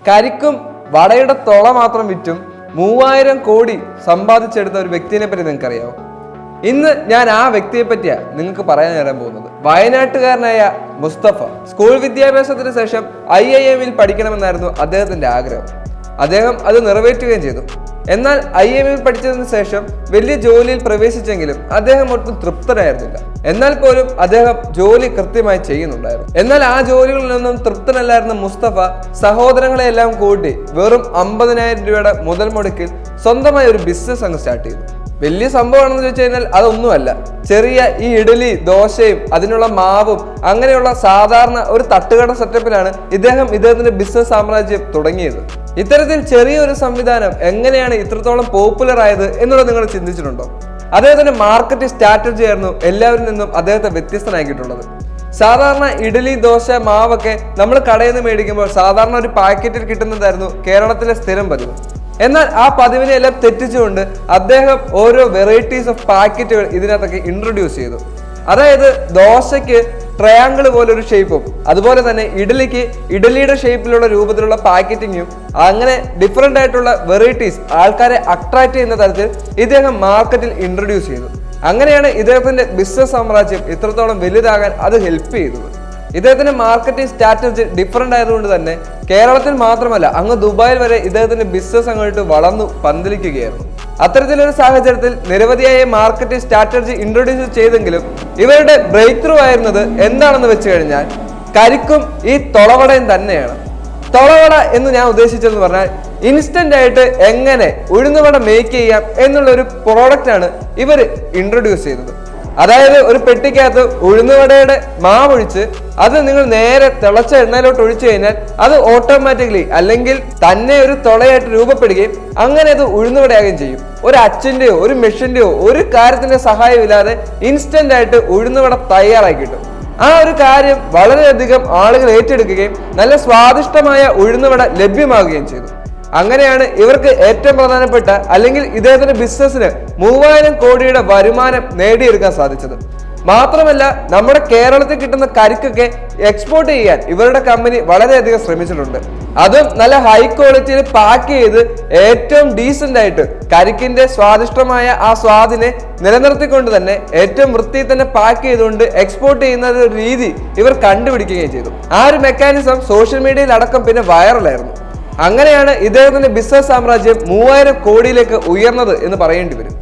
കരിക്കും വടയുടെ തുള മാത്രം വിറ്റും 3000 കോടി സമ്പാദിച്ചെടുത്ത ഒരു വ്യക്തിയെ പറ്റി നിങ്ങൾക്ക് അറിയാമോ? ഇന്ന് ഞാൻ ആ വ്യക്തിയെ പറ്റിയാണ് നിങ്ങൾക്ക് പറയാൻ നേരാൻ പോകുന്നത്. വയനാട്ടുകാരനായ മുസ്തഫ സ്കൂൾ വിദ്യാഭ്യാസത്തിന് ശേഷം IIM-ൽ പഠിക്കണമെന്നായിരുന്നു അദ്ദേഹത്തിന്റെ ആഗ്രഹം. അദ്ദേഹം അത് നിറവേറ്റുകയും ചെയ്തു. എന്നാൽ IIM-ൽ പഠിച്ചതിന് ശേഷം വലിയ ജോലിയിൽ പ്രവേശിച്ചെങ്കിലും അദ്ദേഹം ഒട്ടും തൃപ്തനായിരുന്നില്ല. എന്നാൽ പോലും അദ്ദേഹം ജോലി കൃത്യമായി ചെയ്യുന്നുണ്ടായിരുന്നു. എന്നാൽ ആ ജോലികളിലൊന്നും തൃപ്തനല്ലായിരുന്ന മുസ്തഫ സഹോദരങ്ങളെല്ലാം കൂട്ടി വെറും 50,000 രൂപയുടെ മുതൽ മുടക്കിൽ സ്വന്തമായി ഒരു ബിസിനസ് അങ്ങ് സ്റ്റാർട്ട് ചെയ്തു. വലിയ സംഭവമാണെന്ന് ചോദിച്ചു കഴിഞ്ഞാൽ അതൊന്നുമല്ല. ചെറിയ ഈ ഇഡലി ദോശയും അതിനുള്ള മാവും അങ്ങനെയുള്ള സാധാരണ ഒരു തട്ടുകട സെറ്റപ്പിലാണ് ഇദ്ദേഹത്തിന്റെ ബിസിനസ് സാമ്രാജ്യം തുടങ്ങിയത്. ഇത്തരത്തിൽ ചെറിയൊരു സംവിധാനം എങ്ങനെയാണ് ഇത്രത്തോളം പോപ്പുലർ ആയത് എന്നുള്ളത് നിങ്ങൾ ചിന്തിച്ചിട്ടുണ്ടോ? അദ്ദേഹത്തിന്റെ മാർക്കറ്റിംഗ് സ്ട്രാറ്റജി ആയിരുന്നു എല്ലാവരിൽ നിന്നും അദ്ദേഹത്തെ വ്യത്യസ്തനാക്കിയിട്ടുള്ളത്. സാധാരണ ഇഡലി ദോശ മാവൊക്കെ നമ്മൾ കടയിൽ നിന്ന് മേടിക്കുമ്പോൾ സാധാരണ ഒരു പാക്കറ്റിൽ കിട്ടുന്നതായിരുന്നു കേരളത്തിലെ സ്ഥിരം പതിവ്. എന്നാൽ ആ പതിവിനെ എല്ലാം തെറ്റിച്ചുകൊണ്ട് അദ്ദേഹം ഓരോ വെറൈറ്റീസ് ഓഫ് പാക്കറ്റുകൾ ഇതിനകത്തൊക്കെ ഇൻട്രൊഡ്യൂസ് ചെയ്തു. അതായത് ദോശയ്ക്ക് ട്രയാങ്കിൾ പോലൊരു ഷേപ്പും അതുപോലെ തന്നെ ഇഡലിക്ക് ഇഡലിയുടെ ഷേപ്പിലുള്ള രൂപത്തിലുള്ള പാക്കറ്റിങ്ങും അങ്ങനെ ഡിഫറെൻ്റ് ആയിട്ടുള്ള വെറൈറ്റീസ് ആൾക്കാരെ അട്രാക്ട് ചെയ്യുന്ന തരത്തിൽ ഇദ്ദേഹം മാർക്കറ്റിൽ ഇൻട്രൊഡ്യൂസ് ചെയ്തു. അങ്ങനെയാണ് ഇദ്ദേഹത്തിന്റെ ബിസിനസ് സാമ്രാജ്യം ഇത്രത്തോളം വലുതാകാൻ അത് ഹെൽപ്പ് ചെയ്തത്. ഇദ്ദേഹത്തിന്റെ മാർക്കറ്റിംഗ് സ്ട്രാറ്റജി ഡിഫറെന്റ് ആയതുകൊണ്ട് തന്നെ കേരളത്തിൽ മാത്രമല്ല അങ്ങ് ദുബായിൽ വരെ ഇദ്ദേഹത്തിന്റെ ബിസിനസ് അങ്ങോട്ട് വളർന്നു പന്തലിക്കുകയായിരുന്നു. അത്തരത്തിലൊരു സാഹചര്യത്തിൽ നിരവധിയായ മാർക്കറ്റിംഗ് സ്ട്രാറ്റജി ഇൻട്രൊഡ്യൂസ് ചെയ്തെങ്കിലും ഇവരുടെ ബ്രേക്ക് ത്രൂ ആയിരുന്നത് എന്താണെന്ന് വെച്ച് കഴിഞ്ഞാൽ കരിക്കും ഈ തൊളവടയും തന്നെയാണ്. തൊളവട എന്ന് ഞാൻ ഉദ്ദേശിച്ചതെന്ന് പറഞ്ഞാൽ ഇൻസ്റ്റന്റ് ആയിട്ട് എങ്ങനെ ഉഴുന്നുവട മേക്ക് ചെയ്യാം എന്നുള്ള ഒരു പ്രോഡക്റ്റ് ആണ് ഇവർ ഇൻട്രൊഡ്യൂസ് ചെയ്തത്. അതായത് ഒരു പെട്ടിക്കകത്ത് ഉഴുന്നുവടയുടെ മാവൊഴിച്ച് അത് നിങ്ങൾ നേരെ തിളച്ച എണ്ണയിലോട്ട് ഒഴിച്ചു കഴിഞ്ഞാൽ അത് ഓട്ടോമാറ്റിക്കലി അല്ലെങ്കിൽ തന്നെ ഒരു തുളയായിട്ട് രൂപപ്പെടുകയും അങ്ങനെ അത് ഉഴുന്നുവടയാകുകയും ചെയ്യും. ഒരു അച്ചിന്റെയോ ഒരു മെഷീന്റെയോ ഒരു കാര്യത്തിന്റെ സഹായം ഇല്ലാതെ ഇൻസ്റ്റന്റ് ആയിട്ട് ഉഴുന്നുവട തയ്യാറാക്കി കിട്ടും. ആ ഒരു കാര്യം വളരെയധികം ആളുകൾ ഏറ്റെടുക്കുകയും നല്ല സ്വാദിഷ്ടമായ ഉഴുന്നുവട ലഭ്യമാവുകയും ചെയ്തു. അങ്ങനെയാണ് ഇവർക്ക് ഏറ്റവും പ്രധാനപ്പെട്ട അല്ലെങ്കിൽ ഇദ്ദേഹത്തിന്റെ ബിസിനസ്സിന് 3000 കോടിയുടെ വരുമാനം നേടിയെടുക്കാൻ സാധിച്ചത്. മാത്രമല്ല നമ്മുടെ കേരളത്തിൽ കിട്ടുന്ന കരിക്കൊക്കെ എക്സ്പോർട്ട് ചെയ്യാൻ ഇവരുടെ കമ്പനി വളരെയധികം ശ്രമിച്ചിട്ടുണ്ട്. അതും നല്ല ഹൈ ക്വാളിറ്റിയിൽ പാക്ക് ചെയ്ത് ഏറ്റവും ഡീസന്റ് ആയിട്ട് കരിക്കിന്റെ സ്വാദിഷ്ടമായ ആ സ്വാദിനെ നിലനിർത്തിക്കൊണ്ട് തന്നെ ഏറ്റവും വൃത്തിയിൽ തന്നെ പാക്ക് ചെയ്തുകൊണ്ട് എക്സ്പോർട്ട് ചെയ്യുന്ന ഒരു രീതി ഇവർ കണ്ടുപിടിക്കുകയും ചെയ്തു. ആ ഒരു മെക്കാനിസം സോഷ്യൽ മീഡിയയിൽ അടക്കം പിന്നെ വൈറലായിരുന്നു. അങ്ങനെയാണ് ഇദ്ദേഹത്തിന്റെ ബിസിനസ് സാമ്രാജ്യം 3000 കോടിയിലേക്ക് ഉയർന്നത് എന്ന് പറയേണ്ടി വരും.